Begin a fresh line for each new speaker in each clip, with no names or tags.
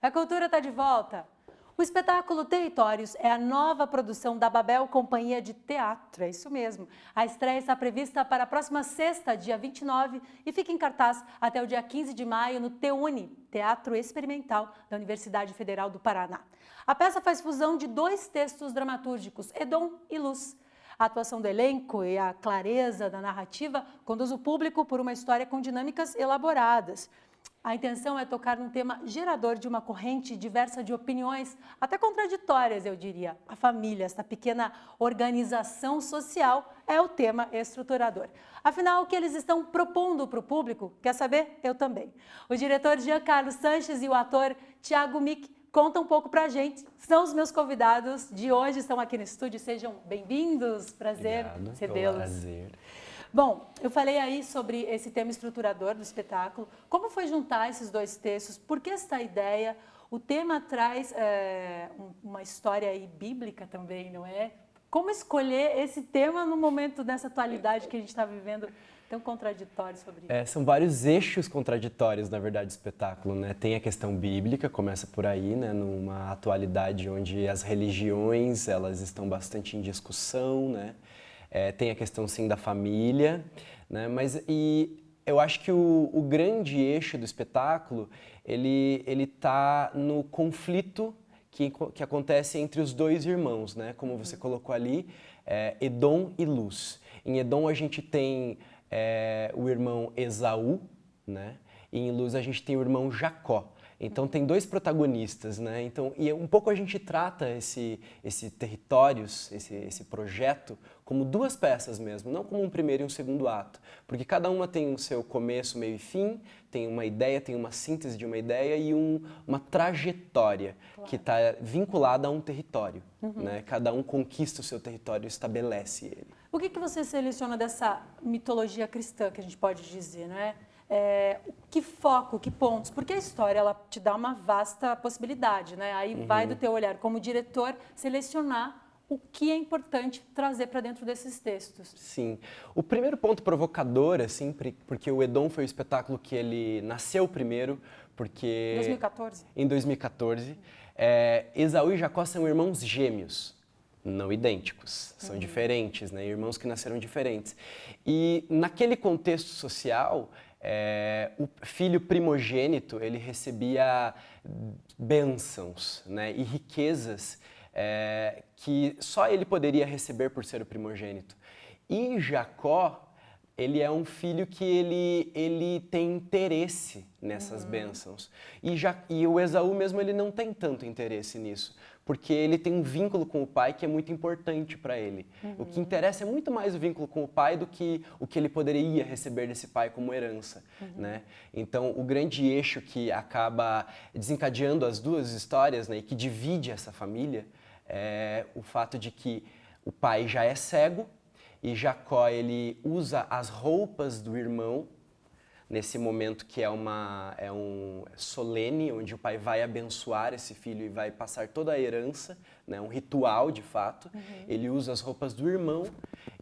A cultura está de volta. O espetáculo Territórios é a nova produção da Babel Companhia de Teatro, é isso mesmo. A estreia está prevista para a próxima sexta, dia 29, e fica em cartaz até o dia 15 de maio no TEUNI, Teatro Experimental da Universidade Federal do Paraná. A peça faz fusão de dois textos dramatúrgicos, Edom e Luz. A atuação do elenco e a clareza da narrativa conduz o público por uma história com dinâmicas elaboradas. A intenção é tocar num tema gerador de uma corrente diversa de opiniões, até contraditórias, eu diria. A família, esta pequena organização social, é o tema estruturador. Afinal, o que eles estão propondo para o público? Quer saber? Eu também. O diretor Giancarlo Sanches e o ator Thiago Mick contam um pouco para a gente. São os meus convidados de hoje, estão aqui no estúdio. Sejam bem-vindos. Prazer recebê-los.
Prazer.
Bom, eu falei aí sobre esse tema estruturador do espetáculo. Como foi juntar esses dois textos? Por que essa ideia? O tema traz uma história aí bíblica também, não é? Como escolher esse tema no momento dessa atualidade que a gente está vivendo tão contraditório sobre isso?
São vários eixos contraditórios, na verdade, do espetáculo, né? Tem a questão bíblica, começa por aí, né? Numa atualidade onde as religiões, elas estão bastante em discussão, né? Tem a questão, sim, da família, né? E eu acho que o grande eixo do espetáculo, ele tá no conflito que acontece entre os dois irmãos, né? Como você colocou ali, Edom e Luz. Em Edom a gente tem o irmão Esaú, né? E em Luz a gente tem o irmão Jacó. Então tem dois protagonistas, né? Então, e um pouco a gente trata esse Territórios, esse projeto, como duas peças mesmo, não como um primeiro e um segundo ato. Porque cada uma tem o seu começo, meio e fim, tem uma ideia, tem uma síntese de uma ideia e uma trajetória que está vinculada a um território, né? Cada um conquista o seu território e estabelece ele.
O que você seleciona dessa mitologia cristã, que a gente pode dizer, não é? Que foco, que pontos? Porque a história ela te dá uma vasta possibilidade, né? Aí vai do teu olhar como diretor selecionar o que é importante trazer para dentro desses textos.
Sim. O primeiro ponto provocador, assim, porque o Edom foi o espetáculo que ele nasceu primeiro, porque...
2014.
Em 2014. Esaú e Jacó são irmãos gêmeos, não idênticos, são diferentes, né? Irmãos que nasceram diferentes. E naquele contexto social... o filho primogênito, ele recebia bênçãos, né, e riquezas que só ele poderia receber por ser o primogênito. E Jacó, ele é um filho que ele tem interesse nessas bênçãos. E o Esaú mesmo, ele não tem tanto interesse nisso, porque ele tem um vínculo com o pai que é muito importante para ele. O que interessa é muito mais o vínculo com o pai do que o que ele poderia receber desse pai como herança, né? Então, o grande eixo que acaba desencadeando as duas histórias, né, e que divide essa família é o fato de que o pai já é cego e Jacó, ele usa as roupas do irmão nesse momento que é um solene, onde o pai vai abençoar esse filho e vai passar toda a herança, né, um ritual de fato. Ele usa as roupas do irmão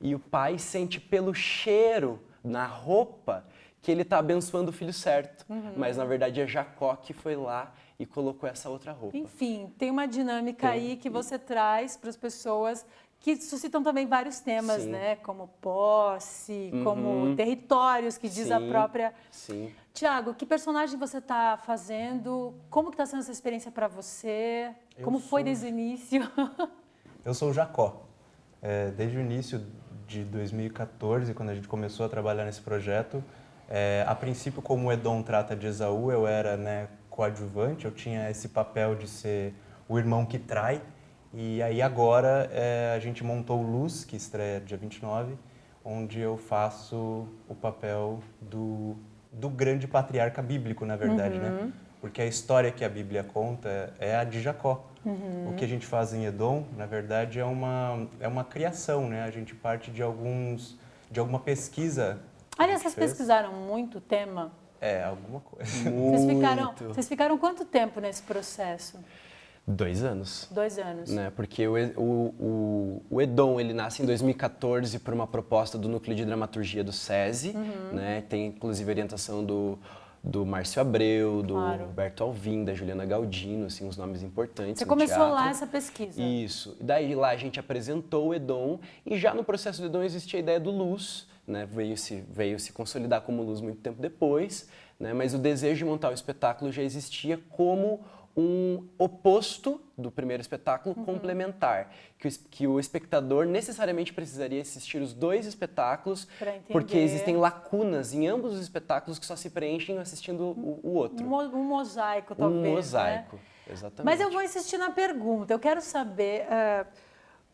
e o pai sente pelo cheiro na roupa que ele está abençoando o filho certo. Mas na verdade é Jacó que foi lá e colocou essa outra roupa.
Enfim, tem uma dinâmica aí que você traz para as pessoas que suscitam também vários temas,
Sim.
né? Como posse, como territórios, que diz a própria...
Sim.
Tiago, que personagem você está fazendo? Como que está sendo essa experiência para você? Como foi desde o início?
Eu sou o Jacó. Desde o início de 2014, quando a gente começou a trabalhar nesse projeto, a princípio, como o Edom trata de Esaú, eu era, né, coadjuvante, eu tinha esse papel de ser o irmão que trai. E aí agora a gente montou Luz, que estreia dia 29, onde eu faço o papel do grande patriarca bíblico, na verdade, né? Porque a história que a Bíblia conta é a de Jacó. O que a gente faz em Edom, na verdade, é uma criação, né? A gente parte de alguma pesquisa.
Aliás, vocês pesquisaram muito o tema?
Alguma coisa.
Vocês ficaram quanto tempo nesse processo?
2 anos.
2 anos.
Né? Porque o Edom, ele nasce em 2014 por uma proposta do Núcleo de Dramaturgia do SESI, né? Tem inclusive orientação do do Márcio Abreu, do
Claro.
Roberto Alvim, da Juliana Galdino, assim, uns nomes importantes
Você
no
começou
teatro.
lá essa pesquisa.
Isso. E daí lá a gente apresentou o Edom e já no processo do Edom existia a ideia do Luz, né? Veio se consolidar como Luz muito tempo depois, né? Mas o desejo de montar o espetáculo já existia como um oposto do primeiro espetáculo complementar, que o espectador necessariamente precisaria assistir os dois espetáculos,
Pra entender.
porque existem lacunas em ambos os espetáculos que só se preenchem assistindo o outro.
Um mosaico, talvez.
Um mosaico,
Né?
exatamente.
Mas eu vou insistir na pergunta. Eu quero saber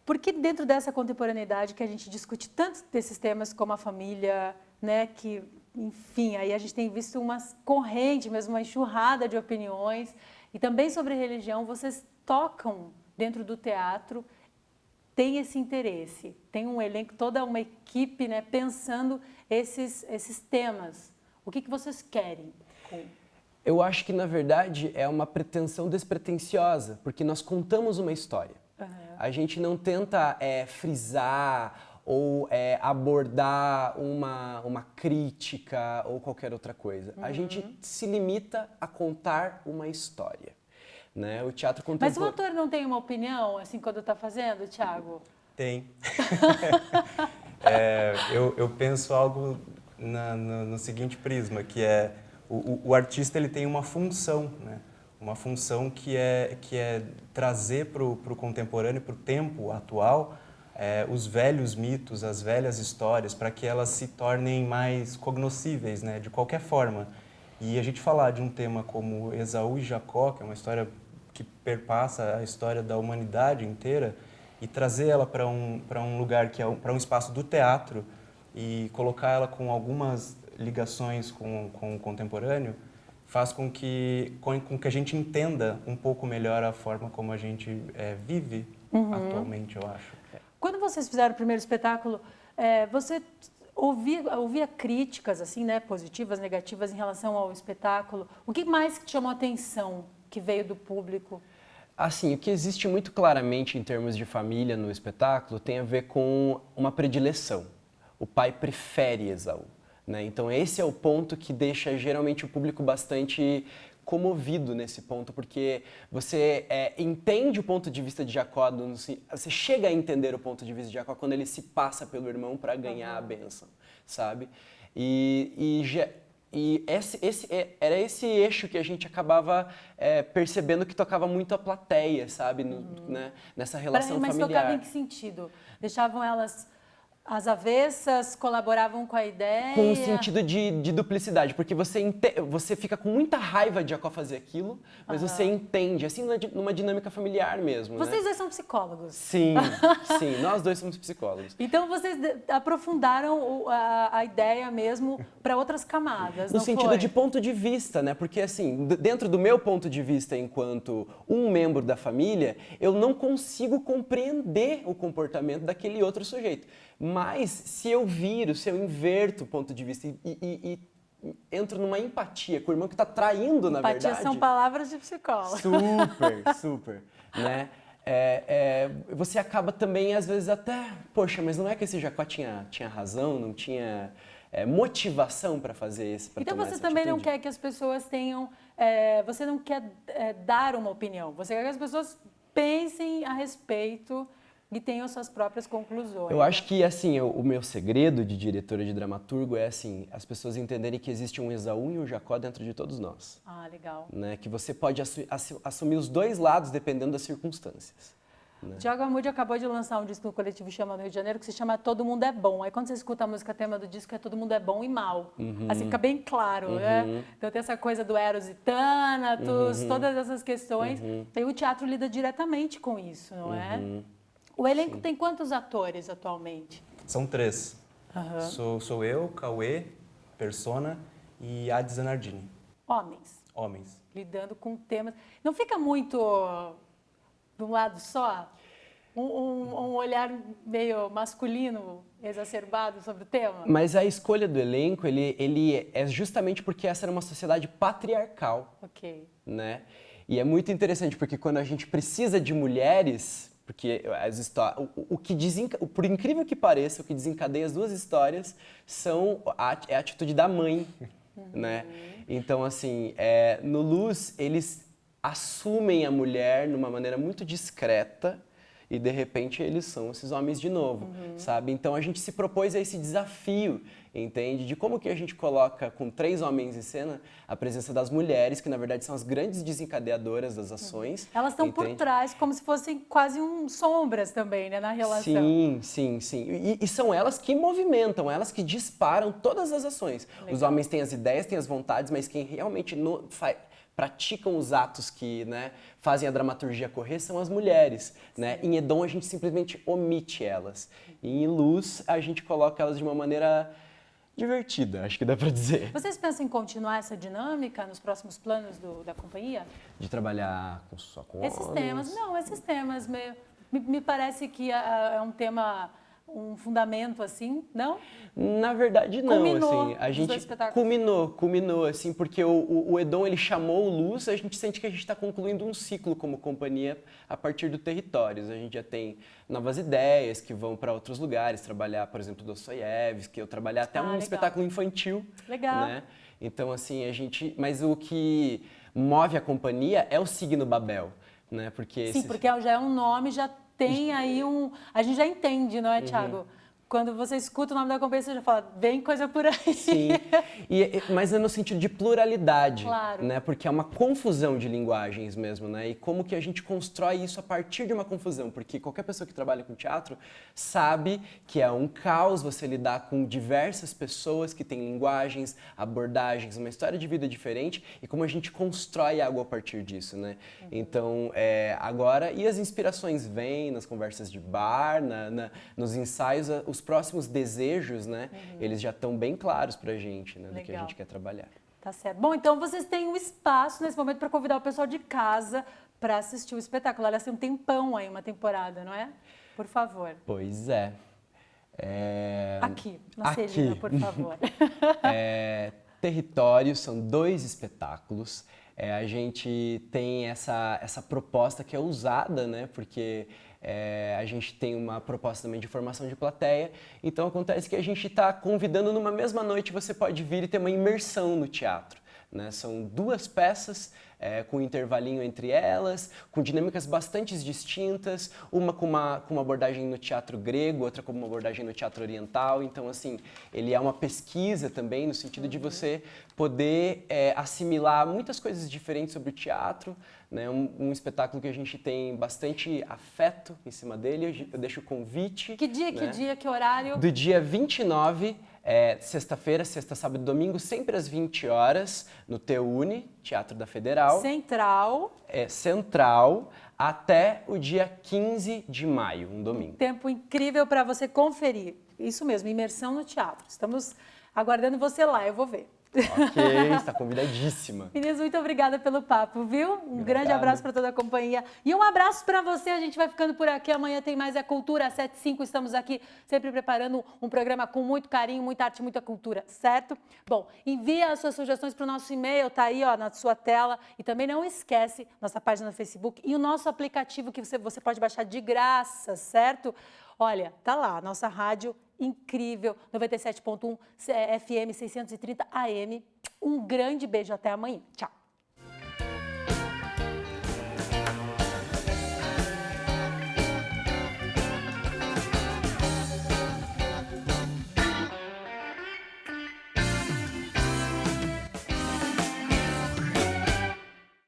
por que dentro dessa contemporaneidade que a gente discute tanto desses temas como a família, né, que, enfim, aí a gente tem visto uma corrente, mesmo uma enxurrada de opiniões, e também sobre religião, vocês tocam dentro do teatro, tem esse interesse, tem um elenco, toda uma equipe, né, pensando esses temas. O que vocês querem com...
Eu acho que, na verdade, é uma pretensão despretensiosa, porque nós contamos uma história. A gente não tenta frisar ou abordar uma crítica ou qualquer outra coisa. A gente se limita a contar uma história. Né? O teatro
Mas
contemporâneo...
o ator não tem uma opinião, assim, quando está fazendo, Thiago?
Tem. Eu penso algo no seguinte prisma, que é o artista ele tem uma função, né? Uma função que é trazer para o contemporâneo, para o tempo atual, os velhos mitos, as velhas histórias, para que elas se tornem mais cognoscíveis, né? De qualquer forma. E a gente falar de um tema como Esaú e Jacó, que é uma história que perpassa a história da humanidade inteira, e trazer ela para um lugar que é para um espaço do teatro e colocar ela com algumas ligações com o contemporâneo, faz com que a gente entenda um pouco melhor a forma como a gente vive atualmente, eu acho.
Quando vocês fizeram o primeiro espetáculo, você ouvia críticas, assim, né, positivas, negativas em relação ao espetáculo? O que mais que te chamou a atenção que veio do público?
Assim, o que existe muito claramente em termos de família no espetáculo tem a ver com uma predileção. O pai prefere Esaú, né? Então esse é o ponto que deixa geralmente o público bastante comovido nesse ponto, porque você entende o ponto de vista de Jacó, você chega a entender o ponto de vista de Jacó quando ele se passa pelo irmão para ganhar a bênção, sabe? Era esse eixo que a gente acabava percebendo que tocava muito a plateia, sabe? Né? Nessa relação
Mas
familiar.
tocava em que sentido? Deixavam elas às avessas, colaboravam com a ideia?
Com o sentido de duplicidade, porque você fica com muita raiva de Jacó fazer aquilo, mas você entende, assim, numa dinâmica familiar mesmo.
Vocês
né?
dois são psicólogos.
Sim, nós dois somos psicólogos.
Então vocês aprofundaram a ideia mesmo para outras camadas,
No
não
sentido
foi?
de ponto de vista, né? Porque assim, dentro do meu ponto de vista enquanto um membro da família, eu não consigo compreender o comportamento daquele outro sujeito. Mas se eu inverto o ponto de vista e entro numa empatia com o irmão que está traindo, na verdade...
Empatia são palavras de psicólogo.
Super, né? Você acaba também, às vezes, até... Poxa, mas não é que esse Jacó tinha razão, não tinha motivação para fazer isso, para
Então
tomar
você
essa
também não
atitude?
quer que as pessoas tenham... você não quer dar uma opinião, você quer que as pessoas pensem a respeito e tenham suas próprias conclusões.
Eu acho que, assim, o meu segredo de diretora de dramaturgo é, assim, as pessoas entenderem que existe um Esaú e um Jacó dentro de todos nós.
Ah, legal.
Né? Que você pode assumir os dois lados dependendo das circunstâncias. Né?
Tiago Amude acabou de lançar um disco no Coletivo Chama no Rio de Janeiro que se chama Todo Mundo é Bom. Aí quando você escuta a música tema do disco é Todo Mundo é Bom e Mal. Assim fica bem claro, né? Então tem essa coisa do Eros e Thanatos, todas essas questões. E o teatro lida diretamente com isso, não é? O elenco tem quantos atores atualmente?
São 3. Sou eu, Cauê, Persona e Adi Zanardini.
Homens. Lidando com temas... Não fica muito de um lado só? Um olhar meio masculino, exacerbado sobre o tema?
Mas a escolha do elenco, ele é justamente porque essa era uma sociedade patriarcal.
Ok.
Né? E é muito interessante, porque quando a gente precisa de mulheres... Porque por incrível que pareça, o que desencadeia as duas histórias é a atitude da mãe, né? Então, assim, no Luz, eles assumem a mulher de uma maneira muito discreta e, de repente, eles são esses homens de novo, sabe? Então, a gente se propôs a esse desafio, entende? De como que a gente coloca, com 3 homens em cena, a presença das mulheres, que, na verdade, são as grandes desencadeadoras das ações.
Elas estão por trás, como se fossem quase sombras também, né, na relação.
Sim. E são elas que movimentam, elas que disparam todas as ações. Legal. Os homens têm as ideias, têm as vontades, mas quem realmente praticam os atos que, né, fazem a dramaturgia correr são as mulheres, né? Em Edom a gente simplesmente omite elas. E em Luz a gente coloca elas de uma maneira divertida, acho que dá pra dizer.
Vocês pensam em continuar essa dinâmica nos próximos planos da companhia?
De trabalhar só com
esses
homens?
Temas, não, esses temas me parece que é um tema, um fundamento assim, não?
Na verdade não,
culminou,
assim, a gente culminou assim, porque o Edom ele chamou o Luz, a gente sente que a gente está concluindo um ciclo como companhia a partir do Territórios. A gente já tem novas ideias que vão para outros lugares, trabalhar, por exemplo, Dostoiévski, eu trabalhar até um
legal.
Espetáculo infantil,
legal.
Né? Então assim, mas o que move a companhia é o signo Babel, né? Porque
porque já é um nome, já tem aí a gente já entende, não é, Thiago? Quando você escuta o nome da companhia, você já fala, vem coisa por aí.
Sim, mas é no sentido de pluralidade,
claro.
Né? Porque é uma confusão de linguagens mesmo, né? E como que a gente constrói isso a partir de uma confusão? Porque qualquer pessoa que trabalha com teatro sabe que é um caos você lidar com diversas pessoas que têm linguagens, abordagens, uma história de vida diferente e como a gente constrói algo a partir disso, né? Então, agora, e as inspirações vêm nas conversas de bar, nos ensaios, os próximos desejos, né, eles já estão bem claros pra gente, né, do que a gente quer trabalhar.
Tá certo. Bom, então vocês têm um espaço nesse momento para convidar o pessoal de casa para assistir o espetáculo. Aliás, tem um tempão aí, uma temporada, não é? Por favor.
Pois é.
Aqui, na Celina, por favor.
Territórios são 2 espetáculos. A gente tem essa proposta que é usada, né, porque a gente tem uma proposta também de formação de plateia, então acontece que a gente está convidando numa mesma noite, você pode vir e ter uma imersão no teatro. Né? São 2 peças, com um intervalinho entre elas, com dinâmicas bastante distintas, uma com uma abordagem no teatro grego, outra com uma abordagem no teatro oriental. Então, assim, ele é uma pesquisa também, no sentido de você poder assimilar muitas coisas diferentes sobre o teatro, né? Um espetáculo que a gente tem bastante afeto em cima dele. Eu deixo o convite.
Que dia, que horário?
Do dia 29, sexta-feira, sexta, sábado e domingo, sempre às 20 horas, no TUNE, Teatro da Federal.
Central.
Central, até o dia 15 de maio, um domingo.
Tempo incrível para você conferir. Isso mesmo, imersão no teatro. Estamos aguardando você lá, eu vou ver.
Ok, está convidadíssima.
Meninas, muito obrigada pelo papo, viu? Um grande abraço para toda a companhia. E um abraço para você, a gente vai ficando por aqui. Amanhã tem mais a Cultura, às 7h05. Estamos aqui sempre preparando um programa com muito carinho, muita arte, muita cultura, certo? Bom, envia as suas sugestões para o nosso e-mail, tá aí ó, na sua tela. E também não esquece nossa página no Facebook e o nosso aplicativo que você pode baixar de graça, certo? Olha, tá lá, nossa rádio incrível, 97.1 FM 630 AM. Um grande beijo, até amanhã. Tchau.